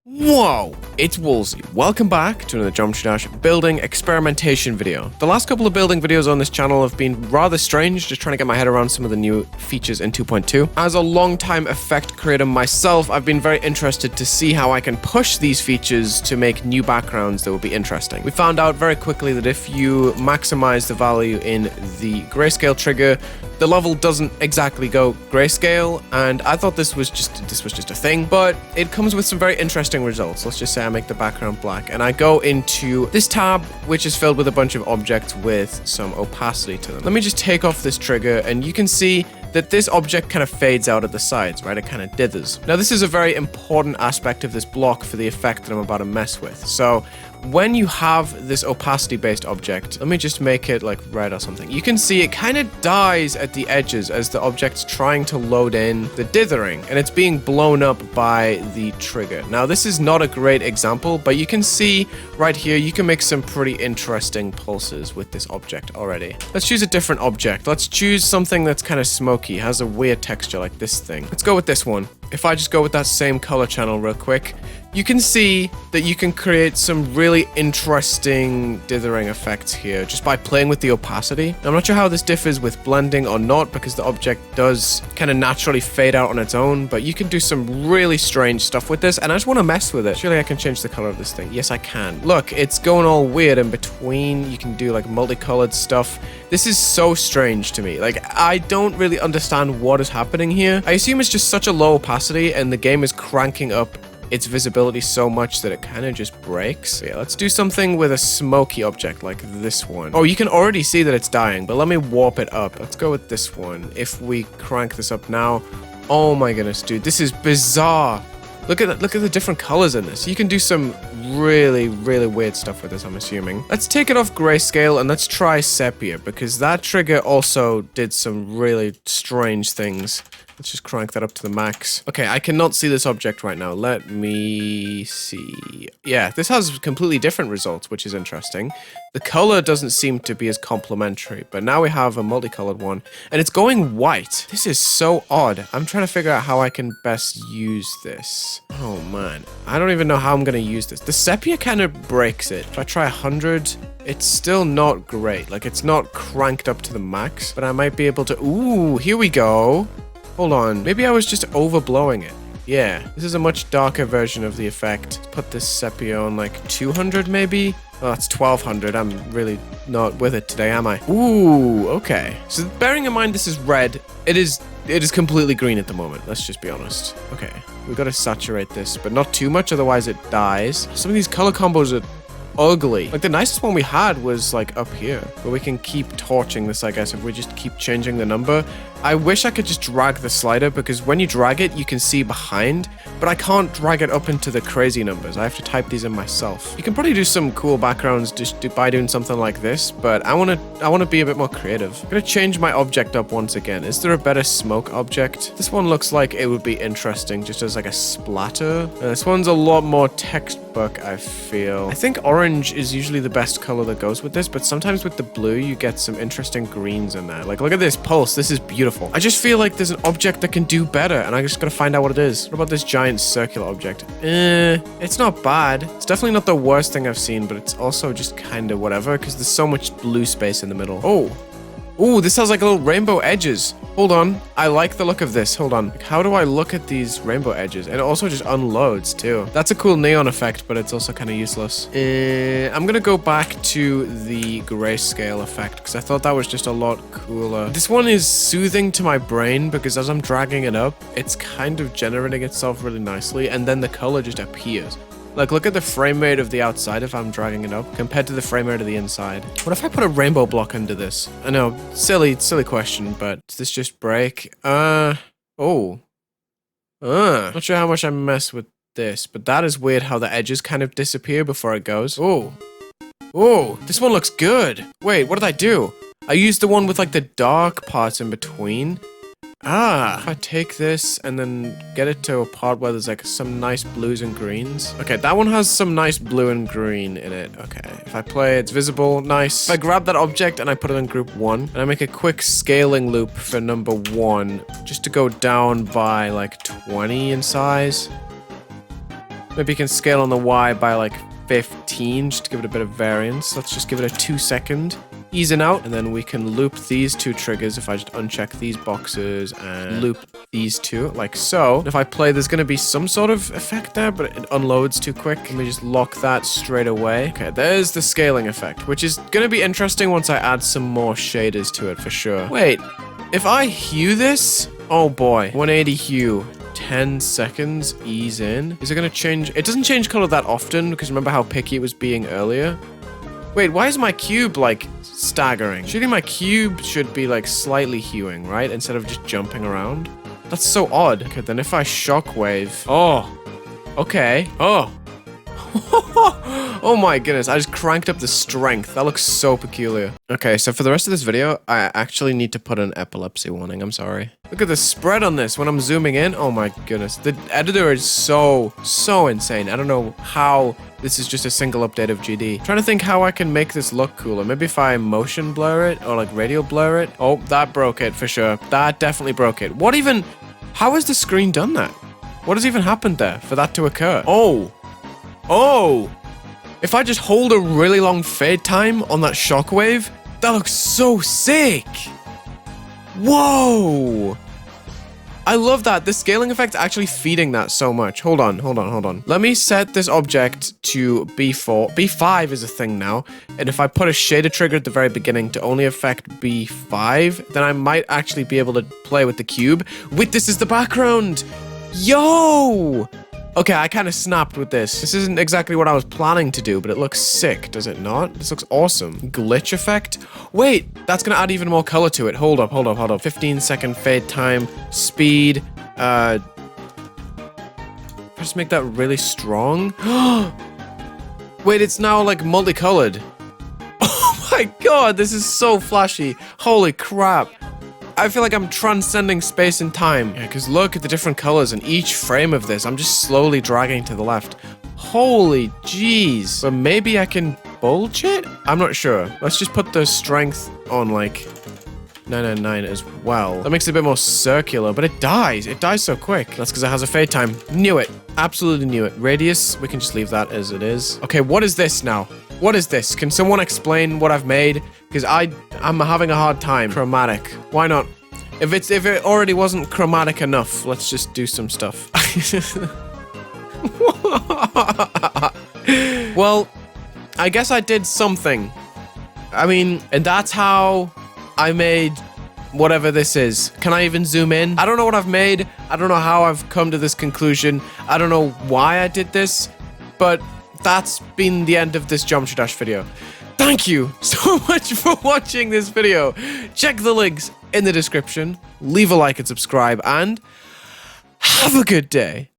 Whoa! It's Wulzy. Welcome back to another Geometry Dash building experimentation video. The last couple of building videos on this channel have been rather strange, just trying to get my head around some of the new features in 2.2. As a long-time effect creator myself, I've been very interested to see how I can push these features to make new backgrounds that will be interesting. We found out very quickly that if you maximize the value in the grayscale trigger, the level doesn't exactly go grayscale, and I thought this was just a thing, but it comes with some very interesting results. Let's just say I make the background black, and I go into this tab, which is filled with a bunch of objects with some opacity to them. Let me just take off this trigger, and you can see that this object kind of fades out at the sides, right? It kind of dithers. Now, this is a very important aspect of this block for the effect that I'm about to mess with. So when you have this opacity-based object, let me just make it like red or something. You can see it kind of dies at the edges as the object's trying to load in the dithering, and it's being blown up by the trigger. Now, this is not a great example, but you can see right here, you can make some pretty interesting pulses with this object already. Let's choose a different object. Let's choose something that's kind of smoky, has a weird texture like this thing. Let's go with this one. If I just go with that same color channel real quick, you can see that you can create some really interesting dithering effects here just by playing with the opacity. Now, I'm not sure how this differs with blending or not, because the object does kind of naturally fade out on its own, but you can do some really strange stuff with this, and I just want to mess with it. Surely I can change the color of this thing. Yes, I can. Look, it's going all weird in between. You can do like multicolored stuff. This is so strange to me. Like, I don't really understand what is happening here. I assume it's just such a low opacity and the game is cranking up its visibility so much that it kind of just breaks. So yeah, let's do something with a smoky object like this one. Oh, you can already see that it's dying, but let me warp it up. Let's go with this one. If we crank this up now, oh my goodness, dude, this is bizarre. Look at the different colors in this. You can do some really weird stuff with this, I'm assuming. Let's take it off grayscale and let's try sepia, because that trigger also did some really strange things. Let's just crank that up to the max. Okay, I cannot see this object right now. Let me see. Yeah, this has completely different results, which is interesting. The color doesn't seem to be as complementary, but now we have a multicolored one, and it's going white. This is so odd. I'm trying to figure out how I can best use this. Oh man, I don't even know how I'm gonna use this. The sepia kind of breaks it. If I try 100, it's still not great. Like, it's not cranked up to the max, but I might be able to... Ooh, here we go. Hold on, maybe I was just overblowing it. Yeah, this is a much darker version of the effect. Let's put this sepia on like 200 maybe? Oh, that's 1200. I'm really not with it today, am I? Ooh, okay. So bearing in mind this is red, it is completely green at the moment. Let's just be honest. Okay, we gotta saturate this, but not too much, otherwise it dies. Some of these color combos are ugly. Like, the nicest one we had was like up here, but we can keep torching this, I guess, if we just keep changing the number. I wish I could just drag the slider, because when you drag it, you can see behind, but I can't drag it up into the crazy numbers. I have to type these in myself. You can probably do some cool backgrounds just by doing something like this, but I want to be a bit more creative. I'm gonna change my object up once again. Is there a better smoke object? This one looks like it would be interesting just as like a splatter. This one's a lot more textbook, I feel. I think orange is usually the best color that goes with this, but sometimes with the blue, you get some interesting greens in there. Like, look at this pulse. This is beautiful. I just feel like there's an object that can do better, and I just gotta find out what it is. What about this giant circular object? It's not bad. It's definitely not the worst thing I've seen, but it's also just kind of whatever, because there's so much blue space in the middle. Oh. Ooh, this has like little rainbow edges. Hold on. I like the look of this. Hold on. Like, how do I look at these rainbow edges? And it also just unloads too. That's a cool neon effect, but it's also kind of useless. I'm gonna go back to the grayscale effect, because I thought that was just a lot cooler. This one is soothing to my brain, because as I'm dragging it up, it's kind of generating itself really nicely, and then the color just appears. Like, look at the frame rate of the outside if I'm dragging it up compared to the frame rate of the inside. What if I put a rainbow block under this? I know, silly question, but does this just break? Not sure how much I mess with this, but that is weird how the edges kind of disappear before it goes. Oh, this one looks good. Wait, what did I do? I used the one with like the dark parts in between. If I take this and then get it to a part where there's like some nice blues and greens. Okay, that one has some nice blue and green in it. Okay, if I play, it's visible, nice. If I grab that object and I put it in group 1, and I make a quick scaling loop for number 1, just to go down by like 20 in size. Maybe you can scale on the Y by like 15 just to give it a bit of variance. Let's just give it a 2 second. Ease in out, and then we can loop these two triggers if I just uncheck these boxes and loop these two, like so. If I play, there's going to be some sort of effect there, but it unloads too quick. Let me just lock that straight away. Okay, there's the scaling effect, which is going to be interesting once I add some more shaders to it for sure. Wait, if I hue this, oh boy, 180 hue. 10 seconds, ease in. Is it going to change? It doesn't change color that often, because remember how picky it was being earlier? Wait, why is my cube, like, staggering? Surely my cube should be, like, slightly hewing, right? Instead of just jumping around. That's so odd. Okay, then if I shockwave... Oh. Okay. Oh. Oh my goodness, I just cranked up the strength. That looks so peculiar. Okay, so for the rest of this video, I actually need to put an epilepsy warning. I'm sorry. Look at the spread on this when I'm zooming in. Oh my goodness. The editor is so insane. I don't know how this is just a single update of GD. Trying to think how I can make this look cooler. Maybe if I motion blur it or like radial blur it. Oh, that broke it for sure. That definitely broke it. What even... How has the screen done that? What has even happened there for that to occur? Oh. Oh. If I just hold a really long fade time on that shockwave, that looks so sick. Whoa. I love that. The scaling effect's actually feeding that so much. Hold on. Let me set this object to B4. B5 is a thing now. And if I put a shader trigger at the very beginning to only affect B5, then I might actually be able to play with the cube with this as the background. Yo! Okay, I kind of snapped with this. This isn't exactly what I was planning to do, but it looks sick, does it not? This looks awesome. Glitch effect? Wait, that's gonna add even more color to it. Hold up. 15-second fade time, speed, just make that really strong. Wait, it's now like multicolored. Oh my god, this is so flashy. Holy crap. I feel like I'm transcending space and time. Yeah, because look at the different colors in each frame of this. I'm just slowly dragging to the left. Holy jeez. But maybe I can bulge it? I'm not sure. Let's just put the strength on like 999 as well. That makes it a bit more circular, but it dies. It dies so quick. That's because it has a fade time. Knew it. Absolutely knew it. Radius, we can just leave that as it is. Okay, what is this now? What is this? Can someone explain what I've made? Because I'm having a hard time. Chromatic. Why not? If it already wasn't chromatic enough, let's just do some stuff. Well, I guess I did something. I mean, and that's how I made whatever this is. Can I even zoom in? I don't know what I've made. I don't know how I've come to this conclusion. I don't know why I did this, but that's been the end of this Geometry Dash video. Thank you so much for watching this video. Check the links in the description. Leave a like and subscribe, and have a good day.